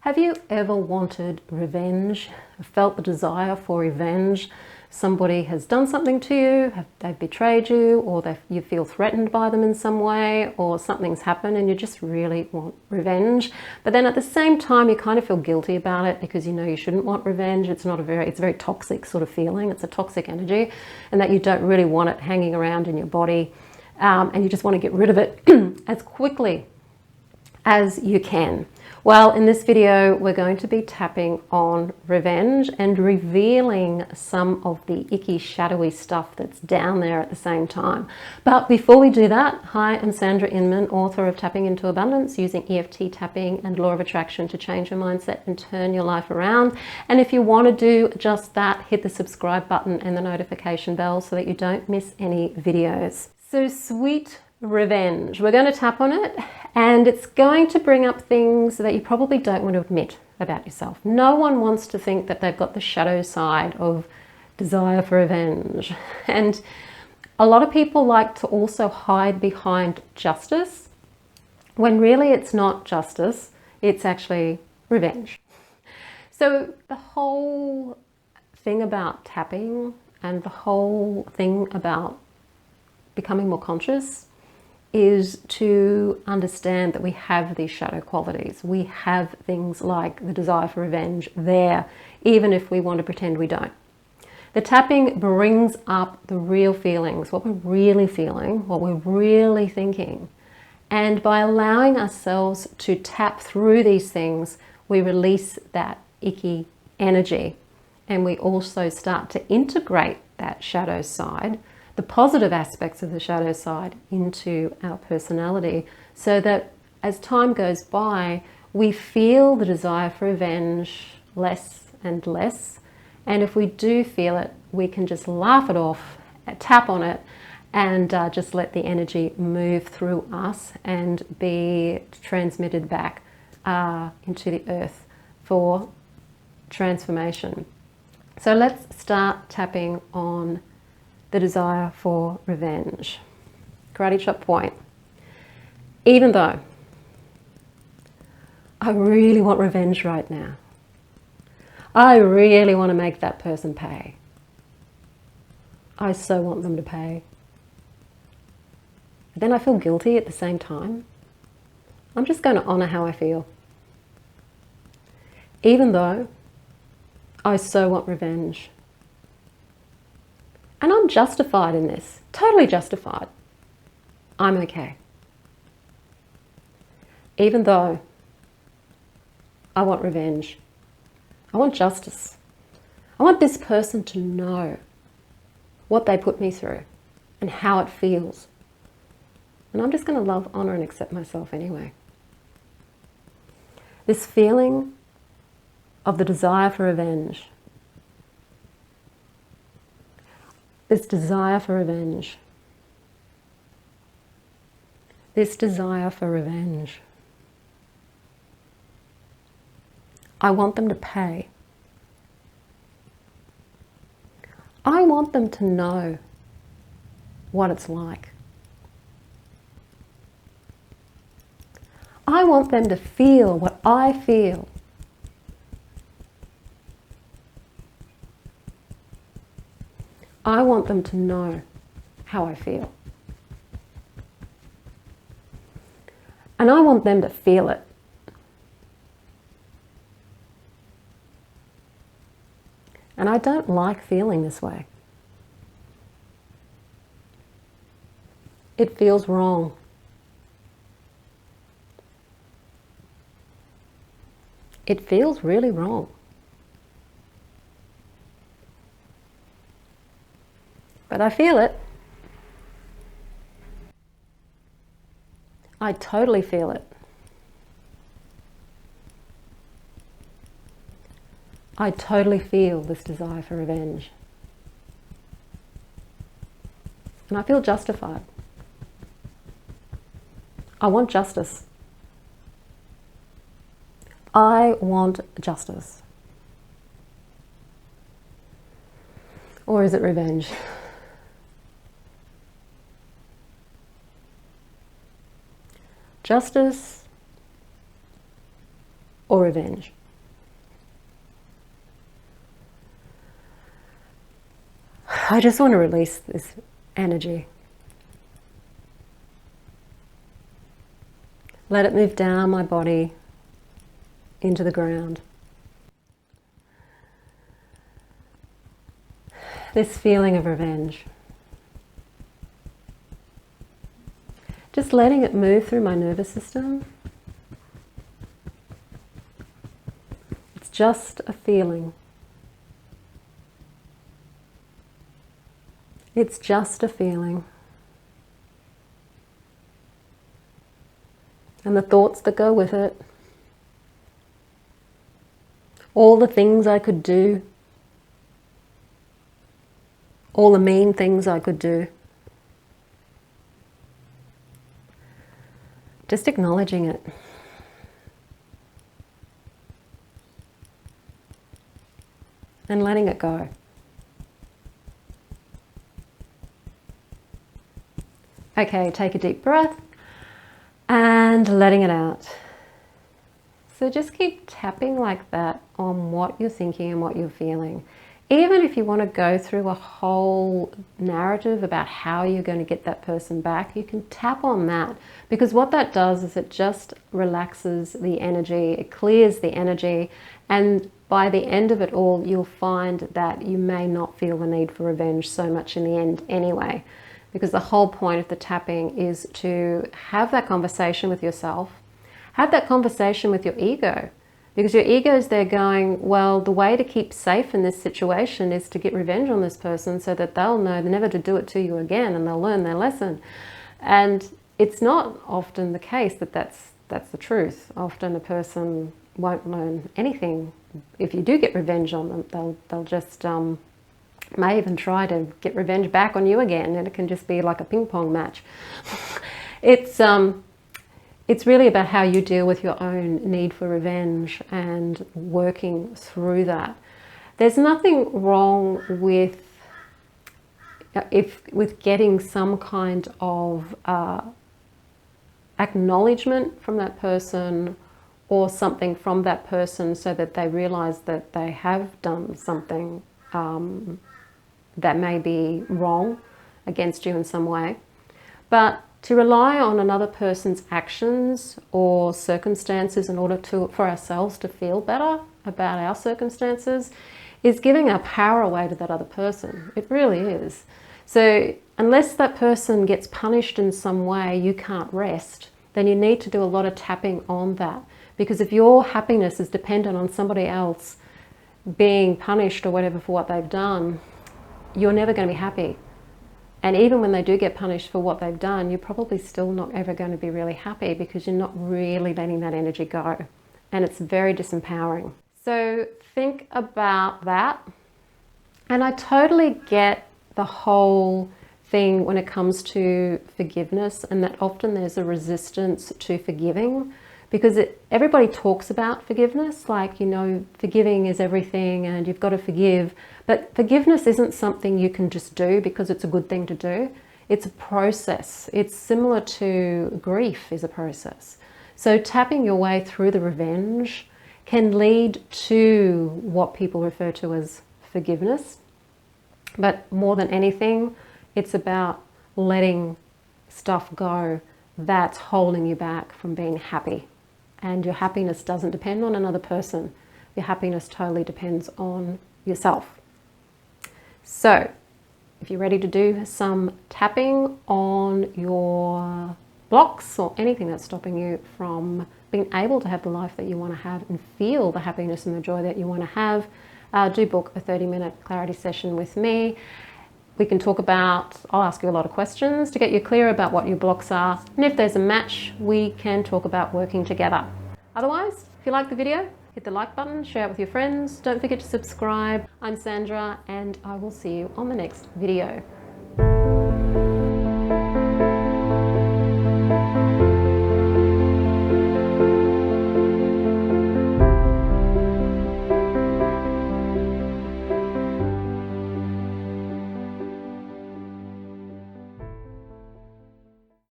Have you ever wanted revenge, felt the desire for revenge? Somebody has done something to you, they've betrayed you, or you feel threatened by them in some way, or something's happened and you just really want revenge. But then at the same time, you kind of feel guilty about it because you know you shouldn't want revenge. It's a very toxic sort of feeling. It's a toxic energy, and that you don't really want it hanging around in your body, and you just want to get rid of it as quickly as you can. Well, in this video, we're going to be tapping on revenge and revealing some of the icky, shadowy stuff that's down there at the same time. But before we do that, hi, I'm Sandra Inman, author of Tapping into Abundance, using EFT Tapping and Law of Attraction to change your mindset and turn your life around. And if you want to do just that, hit the subscribe button and the notification bell so that you don't miss any videos. So sweet revenge. We're going to tap on it, and it's going to bring up things that you probably don't want to admit about yourself. No one wants to think that they've got the shadow side of desire for revenge. And a lot of people like to also hide behind justice, when really it's not justice, it's actually revenge. So the whole thing about tapping and the whole thing about becoming more conscious is to understand that we have these shadow qualities. We have things like the desire for revenge there, even if we want to pretend we don't. The tapping brings up the real feelings, what we're really feeling, what we're really thinking. And by allowing ourselves to tap through these things, we release that icky energy. And we also start to integrate that shadow side, the positive aspects of the shadow side, into our personality, so that as time goes by, we feel the desire for revenge less and less. And if we do feel it, we can just laugh it off, tap on it, and just let the energy move through us and be transmitted back into the earth for transformation. So let's start tapping on the desire for revenge. Karate chop point. Even though I really want revenge right now, I really want to make that person pay. I so want them to pay. But then I feel guilty at the same time. I'm just going to honor how I feel. Even though I so want revenge. And I'm justified in this, totally justified. I'm okay. Even though I want revenge, I want justice. I want this person to know what they put me through and how it feels. And I'm just going to love, honor, and accept myself anyway. This feeling of the desire for revenge, this desire for revenge. This desire for revenge. I want them to pay. I want them to know what it's like. I want them to feel what I feel. I want them to know how I feel. And I want them to feel it. And I don't like feeling this way. It feels wrong. It feels really wrong. But I feel it. I totally feel it. I totally feel this desire for revenge. And I feel justified. I want justice. I want justice. Or is it revenge? Justice or revenge. I just want to release this energy. Let it move down my body into the ground. This feeling of revenge. Just letting it move through my nervous system. It's just a feeling. It's just a feeling. And the thoughts that go with it. All the things I could do. All the mean things I could do. Just acknowledging it. And letting it go. Okay, take a deep breath and letting it out. So just keep tapping like that on what you're thinking and what you're feeling. Even if you want to go through a whole narrative about how you're going to get that person back, you can tap on that, because what that does is it just relaxes the energy, it clears the energy, and by the end of it all, you'll find that you may not feel the need for revenge so much in the end anyway. Because the whole point of the tapping is to have that conversation with yourself, have that conversation with your ego. Because your ego is there going, well, the way to keep safe in this situation is to get revenge on this person so that they'll know never to do it to you again and they'll learn their lesson. And it's not often the case that that's the truth. Often a person won't learn anything. If you do get revenge on them, they'll just may even try to get revenge back on you again, and it can just be like a ping pong match. It's really about how you deal with your own need for revenge and working through that. There's nothing wrong with getting some kind of acknowledgement from that person or something from that person so that they realize that they have done something that may be wrong against you in some way. But to rely on another person's actions or circumstances in order for ourselves to feel better about our circumstances is giving our power away to that other person. It really is. So unless that person gets punished in some way, you can't rest. Then you need to do a lot of tapping on that. Because if your happiness is dependent on somebody else being punished or whatever for what they've done, you're never going to be happy. And even when they do get punished for what they've done, you're probably still not ever going to be really happy because you're not really letting that energy go. And it's very disempowering. So think about that. And I totally get the whole thing when it comes to forgiveness, and that often there's a resistance to forgiving. Because everybody talks about forgiveness, like, you know, forgiving is everything and you've got to forgive. But forgiveness isn't something you can just do because it's a good thing to do. It's a process. It's similar to grief is a process. So tapping your way through the revenge can lead to what people refer to as forgiveness. But more than anything, it's about letting stuff go that's holding you back from being happy. And your happiness doesn't depend on another person. Your happiness totally depends on yourself. So, if you're ready to do some tapping on your blocks or anything that's stopping you from being able to have the life that you want to have and feel the happiness and the joy that you want to have, do book a 30-minute clarity session with me. We can talk about, I'll ask you a lot of questions to get you clear about what your blocks are. And if there's a match, we can talk about working together. Otherwise, if you like the video, hit the like button, share it with your friends. Don't forget to subscribe. I'm Sandra, and I will see you on the next video.